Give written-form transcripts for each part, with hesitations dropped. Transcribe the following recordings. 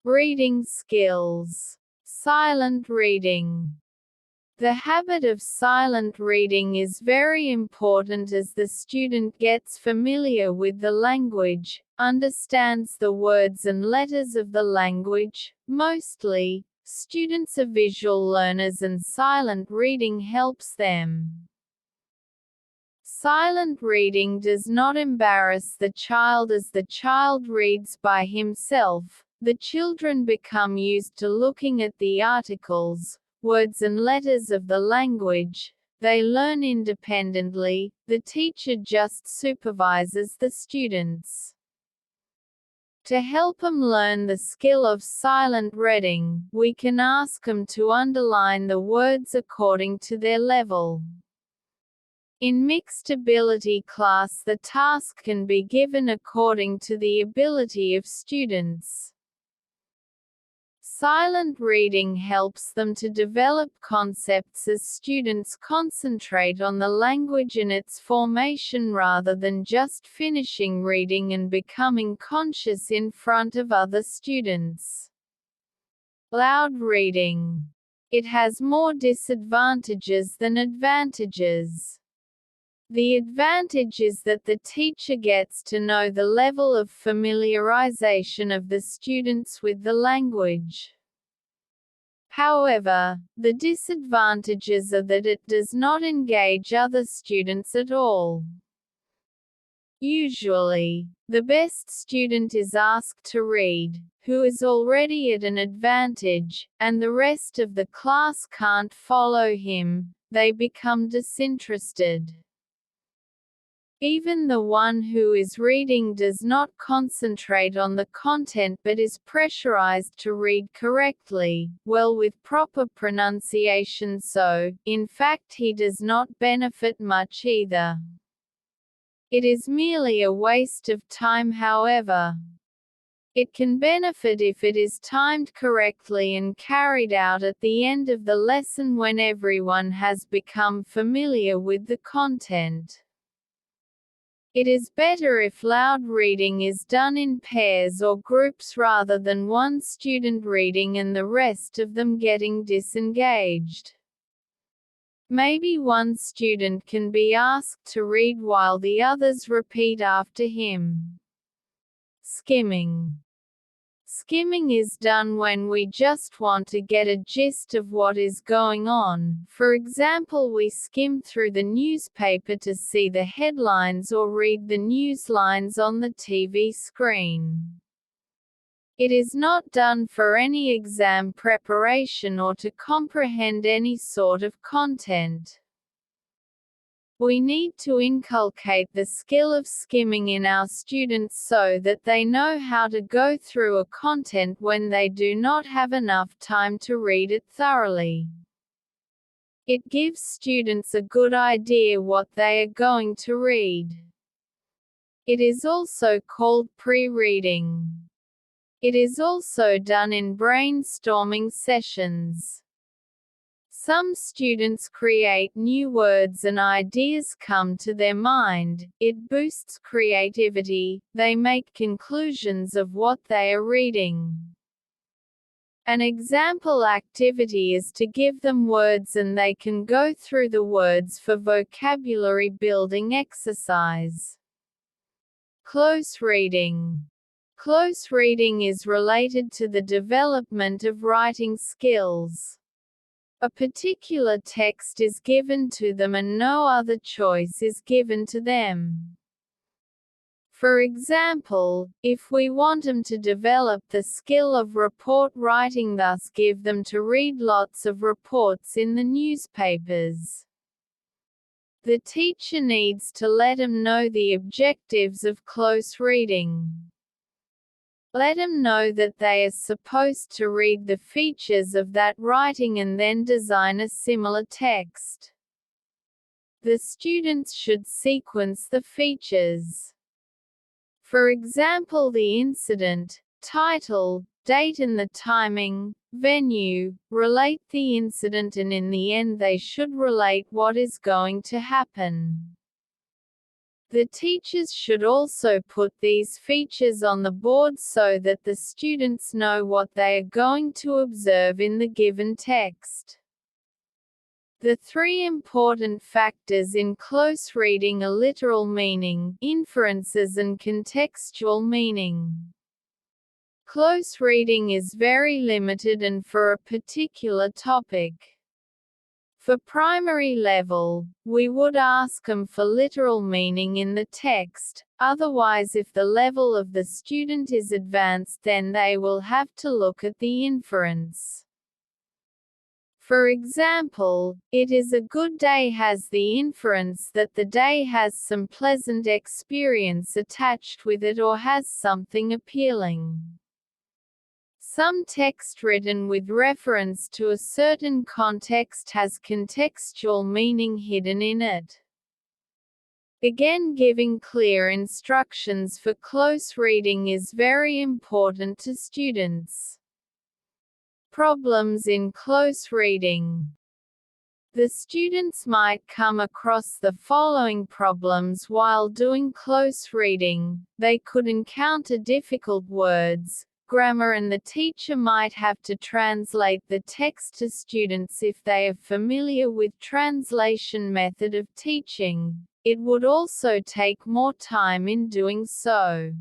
Reading skills. Silent reading. The habit of silent reading is very important as the student gets familiar with the language, understands the words and letters of the language. Mostly, students are visual learners and silent reading helps them. Silent reading does not embarrass the child as the child reads by himself. The children become used to looking at the articles, words and letters of the language. They learn independently. The teacher just supervises the students. To help them learn the skill of silent reading, we can ask them to underline the words according to their level. In mixed ability class, the task can be given according to the ability of students. Silent reading helps them to develop concepts as students concentrate on the language and its formation rather than just finishing reading and becoming conscious in front of other students. Loud reading. It has more disadvantages than advantages. The advantage is that the teacher gets to know the level of familiarization of the students with the language. However, the disadvantages are that it does not engage other students at all. Usually, the best student is asked to read, who is already at an advantage, and the rest of the class can't follow him. They become disinterested. Even the one who is reading does not concentrate on the content but is pressurized to read correctly, well with proper pronunciation, so, in fact, he does not benefit much either. It is merely a waste of time, however. It can benefit if it is timed correctly and carried out at the end of the lesson when everyone has become familiar with the content. It is better if loud reading is done in pairs or groups rather than one student reading and the rest of them getting disengaged. Maybe one student can be asked to read while the others repeat after him. Skimming. Skimming is done when we just want to get a gist of what is going on. For example, we skim through the newspaper to see the headlines or read the news lines on the TV screen. It is not done for any exam preparation or to comprehend any sort of content. We need to inculcate the skill of skimming in our students so that they know how to go through a content when they do not have enough time to read it thoroughly. It gives students a good idea what they are going to read. It is also called pre-reading. It is also done in brainstorming sessions. Some students create new words and ideas come to their mind. It boosts creativity. They make conclusions of what they are reading. An example activity is to give them words and they can go through the words for vocabulary building exercise. Close reading. Close reading is related to the development of writing skills. A particular text is given to them and no other choice is given to them. For example, if we want them to develop the skill of report writing, thus give them to read lots of reports in the newspapers. The teacher needs to let them know the objectives of close reading. Let them know that they are supposed to read the features of that writing and then design a similar text. The students should sequence the features. For example, the incident, title, date and the timing, venue, relate the incident, and in the end they should relate what is going to happen. The teachers should also put these features on the board so that the students know what they are going to observe in the given text. The three important factors in close reading are literal meaning, inferences and contextual meaning. Close reading is very limited and for a particular topic. For primary level, we would ask them for literal meaning in the text, otherwise if the level of the student is advanced then they will have to look at the inference. For example, "It is a good day" has the inference that the day has some pleasant experience attached with it or has something appealing. Some text written with reference to a certain context has contextual meaning hidden in it. Again, giving clear instructions for close reading is very important to students. Problems in close reading. The students might come across the following problems while doing close reading. They could encounter difficult words, grammar, and the teacher might have to translate the text to students if they are familiar with translation method of teaching. It would also take more time in doing so.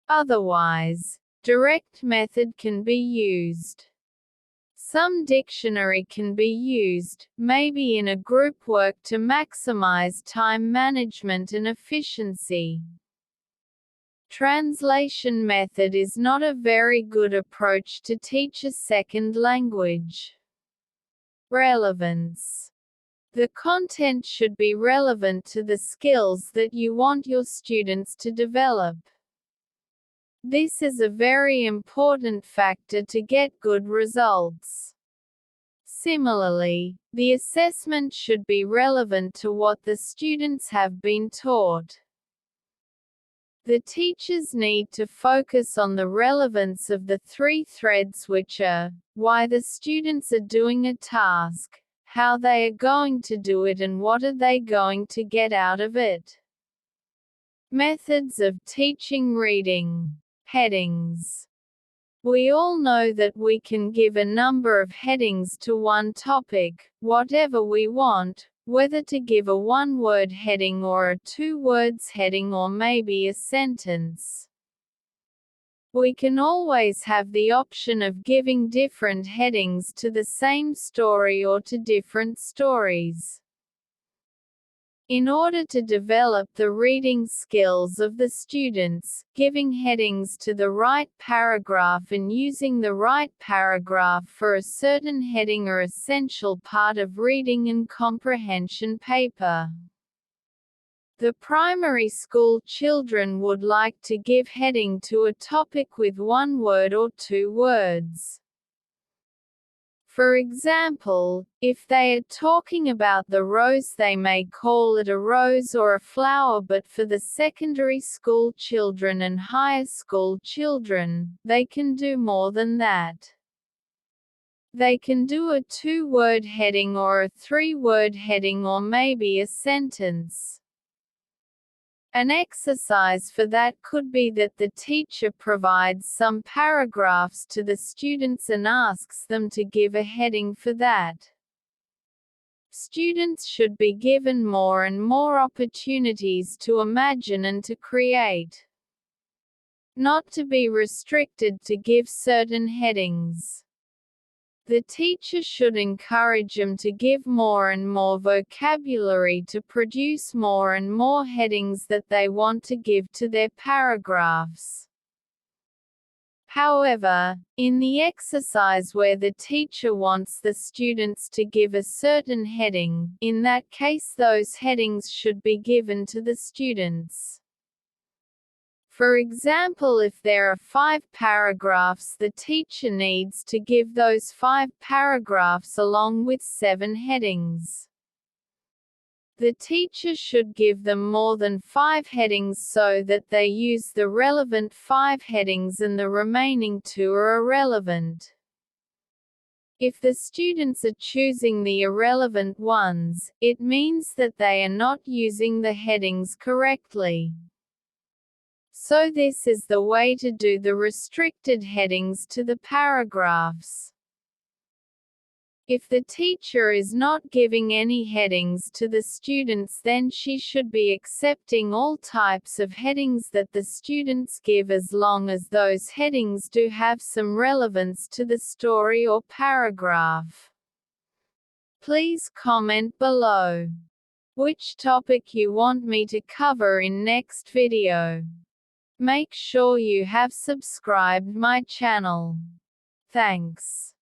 Otherwise, direct method can be used. Some dictionary can be used, maybe in a group work to maximize time management and efficiency. Translation method is not a very good approach to teach a second language. Relevance. The content should be relevant to the skills that you want your students to develop. This is a very important factor to get good results. Similarly, the assessment should be relevant to what the students have been taught. The teachers need to focus on the relevance of the three threads, which are why the students are doing a task, how they are going to do it, and what are they going to get out of it. Methods of teaching reading. Headings. We all know that we can give a number of headings to one topic, whatever we want, whether to give a one-word heading or a two-words heading or maybe a sentence. We can always have the option of giving different headings to the same story or to different stories. In order to develop the reading skills of the students, giving headings to the right paragraph and using the right paragraph for a certain heading are essential part of reading and comprehension paper. The primary school children would like to give heading to a topic with one word or two words. For example, if they are talking about the rose they may call it a rose or a flower, but for the secondary school children and higher school children, they can do more than that. They can do a two-word heading or a three-word heading or maybe a sentence. An exercise for that could be that the teacher provides some paragraphs to the students and asks them to give a heading for that. Students should be given more and more opportunities to imagine and to create. Not to be restricted to give certain headings. The teacher should encourage them to give more and more vocabulary to produce more and more headings that they want to give to their paragraphs. However, in the exercise where the teacher wants the students to give a certain heading, in that case those headings should be given to the students. For example, if there are 5 paragraphs, the teacher needs to give those 5 paragraphs along with 7 headings. The teacher should give them more than 5 headings so that they use the relevant 5 headings and the remaining 2 are irrelevant. If the students are choosing the irrelevant ones, it means that they are not using the headings correctly. So this is the way to do the restricted headings to the paragraphs. If the teacher is not giving any headings to the students, then she should be accepting all types of headings that the students give, as long as those headings do have some relevance to the story or paragraph. Please comment below which topic you want me to cover in next video. Make sure you have subscribed my channel. Thanks.